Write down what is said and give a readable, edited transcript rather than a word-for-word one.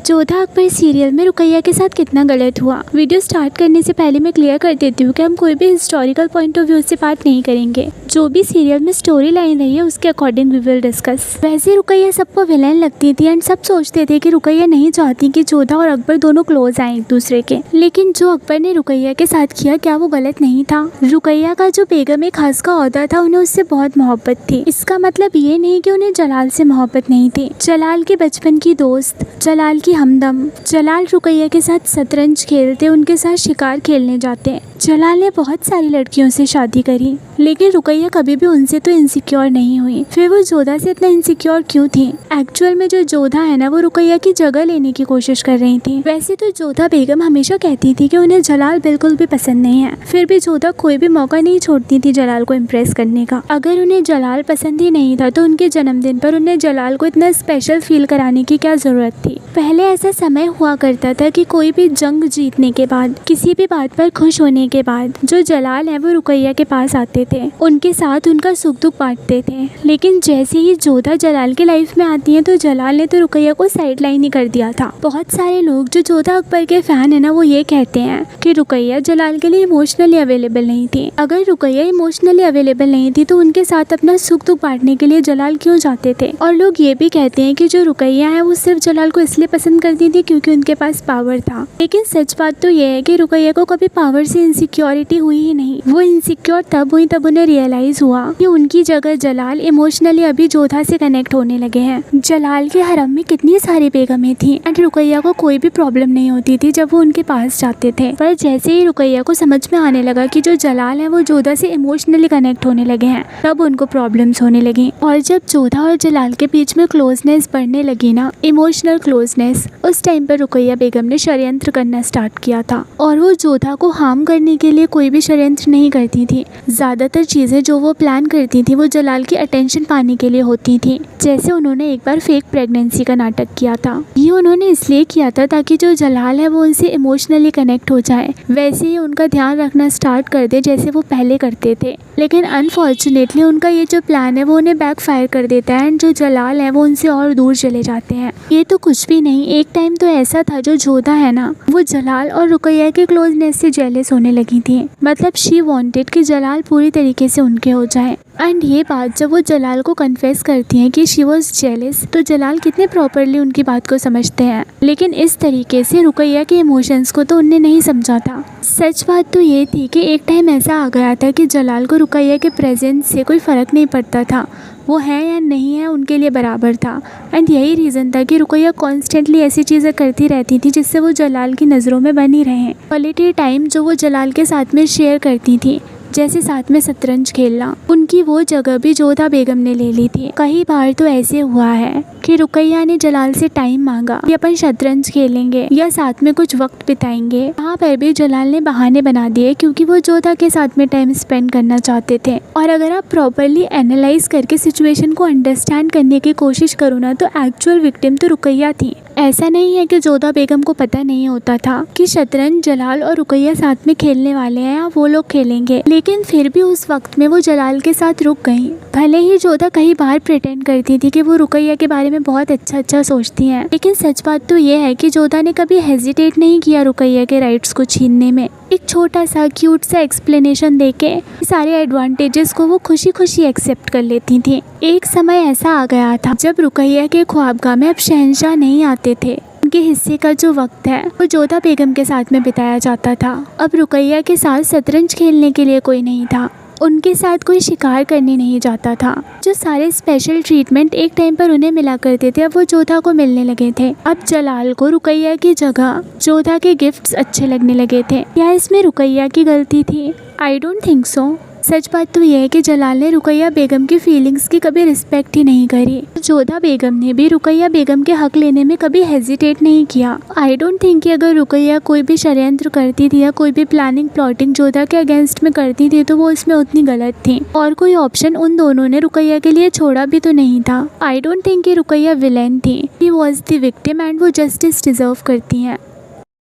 Jodha Akbar serial में रुकैया के साथ कितना गलत हुआ। वीडियो स्टार्ट करने से पहले मैं क्लियर कर देती हूँ कि हम कोई भी हिस्टोरिकल पॉइंट ऑफ व्यू से बात नहीं करेंगे। जो भी सीरियल में स्टोरी लाइन रही है उसके अकॉर्डिंग वी विल डिस्कस। वैसे रुकैया सबको विलेन लगती थी एंड सब सोचते थे कि रुकैया नहीं चाहती कि जोधा और अकबर दोनों क्लोज आए एक दूसरे के। लेकिन जो अकबर ने रुकैया के साथ किया क्या वो गलत नहीं था। रुकैया का जो बेगम ए खास का ओहदा था उन्हें उससे बहुत मोहब्बत थी। इसका मतलब ये नहीं कि उन्हें जलाल से मोहब्बत नहीं थी। जलाल के बचपन की दोस्त, जलाल की हमदम। जलाल रुकैया के साथ शतरंज खेलते, उनके साथ शिकार खेलने जाते। जलाल ने बहुत सारी लड़कियों से शादी करी लेकिन रुकैया कभी भी उनसे तो इनसिक्योर नहीं हुई। फिर वो जोधा से इतना इनसिक्योर क्यों थी? एक्चुअल में जो जोधा है ना वो रुकैया की जगह लेने की कोशिश कर रही थी। वैसे तो जोधा बेगम हमेशा कहती थी कि उन्हें जलाल बिल्कुल भी पसंद नहीं है, फिर भी जोधा कोई भी मौका नहीं छोड़ती थी जलाल को इम्प्रेस करने का। अगर उन्हें जलाल पसंद ही नहीं था तो उनके जन्मदिन पर उन्हें जलाल को इतना स्पेशल फील कराने की क्या जरूरत थी। पहले ऐसा समय हुआ करता था कि कोई भी जंग जीतने के बाद, किसी भी बात पर खुश होने के बाद जो जलाल है वो रुकैया के पास आते थे, उनके साथ उनका सुख दुख बांटते थे। लेकिन जैसे ही जोधा जलाल की लाइफ में आती है तो जलाल ने तो रुकैया को साइड लाइन ही कर दिया था। बहुत सारे लोग जो जोधा अकबर के फैन है ना वो ये कहते हैं कि रुकैया जलाल के लिए इमोशनली अवेलेबल नहीं थी। अगर रुकैया इमोशनली अवेलेबल नहीं थी तो उनके साथ अपना सुख दुख बांटने के लिए जलाल क्यों जाते थे। और लोग ये भी कहते हैं कि जो रुकैया है वो सिर्फ जलाल को इसलिए पसंद करती थी क्योंकि उनके पास पावर था। लेकिन सच बात तो ये है कि रुकैया को कभी पावर से इनसिक्योरिटी हुई ही नहीं। वो इनसिक्योर तब हुई तब उन्हें रियलाइज हुआ कि उनकी जगह जलाल इमोशनली अभी जोधा से कनेक्ट होने लगे हैं। जलाल के हरम में कितनी सारी बेगमें थी एंड रुकैया को कोई भी प्रॉब्लम नहीं होती थी जब वो उनके पास जाते थे। पर जैसे ही रुकैया को समझ में आने लगा कि जो जलाल है वो जोधा से इमोशनली कनेक्ट होने लगे हैं तब उनको प्रॉब्लम्स होने लगी। और जब जोधा और जलाल के बीच में क्लोजनेस बढ़ने लगी ना, इमोशनल क्लोजनेस, उस टाइम पर रुकैया बेगम ने षड्यंत्र करना स्टार्ट किया था। और वो जोधा को हार्म करने के लिए कोई भी षड्यंत्र नहीं करती थी। ज्यादातर चीजें जो वो प्लान करती थी वो जलाल की अटेंशन पाने के लिए होती थी। जैसे उन्होंने एक बार फेक प्रेगनेंसी का नाटक किया था। ये उन्होंने इसलिए किया था ताकि जो जलाल है वो उनसे इमोशनली कनेक्ट हो जाए, वैसे ही उनका ध्यान रखना स्टार्ट कर दे जैसे वो पहले करते थे। लेकिन अनफॉर्चुनेटली उनका ये जो प्लान है वो उन्हें बैकफायर कर देता है एंड जो जलाल है वो उनसे और दूर चले जाते हैं। ये तो कुछ भी नहीं, एक टाइम तो ऐसा था जो जोधा है ना वो जलाल और रुकैया के क्लोजनेस से जेलस होने लगी थी। मतलब शी वांटेड कि जलाल पूरी तरीके से उनके हो जाए। एंड ये बात जब वो जलाल को कन्फेस करती हैं कि शी वॉज जेलस तो जलाल कितने प्रॉपरली उनकी बात को समझते हैं। लेकिन इस तरीके से रुकैया के इमोशंस को तो उनने नहीं समझा था। सच बात तो ये थी कि एक टाइम ऐसा आ गया था कि जलाल को रुकैया के प्रेजेंस से कोई फ़र्क नहीं पड़ता था, वो है या नहीं है उनके लिए बराबर था। एंड यही रीज़न था कि रुकैया कॉन्स्टेंटली ऐसी चीज़ें करती रहती थी जिससे वो जलाल की नज़रों में बनी रहें। क्वालिटी टाइम जो वो जलाल के साथ में शेयर करती थी, जैसे साथ में शतरंज खेलना, उनकी वो जगह भी जोधा बेगम ने ले ली थी। कई बार तो ऐसे हुआ है कि रुकैया ने जलाल से टाइम मांगा कि अपन शतरंज खेलेंगे या साथ में कुछ वक्त बिताएंगे। वहाँ पर भी जलाल ने बहाने बना दिए क्योंकि वो जोधा के साथ में टाइम स्पेंड करना चाहते थे। और अगर आप प्रॉपरली एनालाइज करके सिचुएशन को अंडरस्टैंड करने की कोशिश करो ना तो एक्चुअल विक्टिम तो रुकैया थी। ऐसा नहीं है कि जोधा बेगम को पता नहीं होता था कि शतरंज जलाल और रुकैया साथ में खेलने वाले हैं या वो लोग खेलेंगे, लेकिन फिर भी उस वक्त में वो जलाल के साथ रुक गई। भले ही जोधा कई बार प्रिटेंड करती थी कि वो रुकैया के बारे में बहुत अच्छा सोचती हैं, लेकिन सच बात तो ये है कि जोधा ने कभी हेजिटेट नहीं किया रुकैया के राइट्स को छीनने में। एक छोटा सा क्यूट सा एक्सप्लेनेशन देके सारे एडवांटेजेस को वो खुशी खुशी एक्सेप्ट कर लेती थी। एक समय ऐसा आ गया था जब रुकैया के ख्वाबगाह में अब शहंशाह नहीं आते थे। उनके हिस्से का जो वक्त है वो जोधा बेगम के साथ में बिताया जाता था। अब रुकैया के साथ शतरंज खेलने के लिए कोई नहीं था, उनके साथ कोई शिकार करने नहीं जाता था। जो सारे स्पेशल ट्रीटमेंट एक टाइम पर उन्हें मिला करते थे अब वो जोधा को मिलने लगे थे। अब जलाल को रुकैया की जगह जोधा के गिफ्ट्स अच्छे लगने लगे थे। क्या इसमें रुकैया की गलती थी? I don't think so. सच बात तो यह है कि जलाल ने रुकैया बेगम की फीलिंग्स की कभी रिस्पेक्ट ही नहीं करी। जोधा बेगम ने भी रुकैया बेगम के हक लेने में कभी हेजिटेट नहीं किया। आई डोंट थिंक कि अगर रुकैया कोई भी षड्यंत्र करती थी या कोई भी प्लानिंग प्लॉटिंग जोधा के अगेंस्ट में करती थी तो वो इसमें उतनी गलत थी। और कोई ऑप्शन उन दोनों ने रुकैया के लिए छोड़ा भी तो नहीं था। आई डोंट थिंक कि रुकैया विलेन थी। He was the victim and वो जस्टिस डिजर्व करती हैं।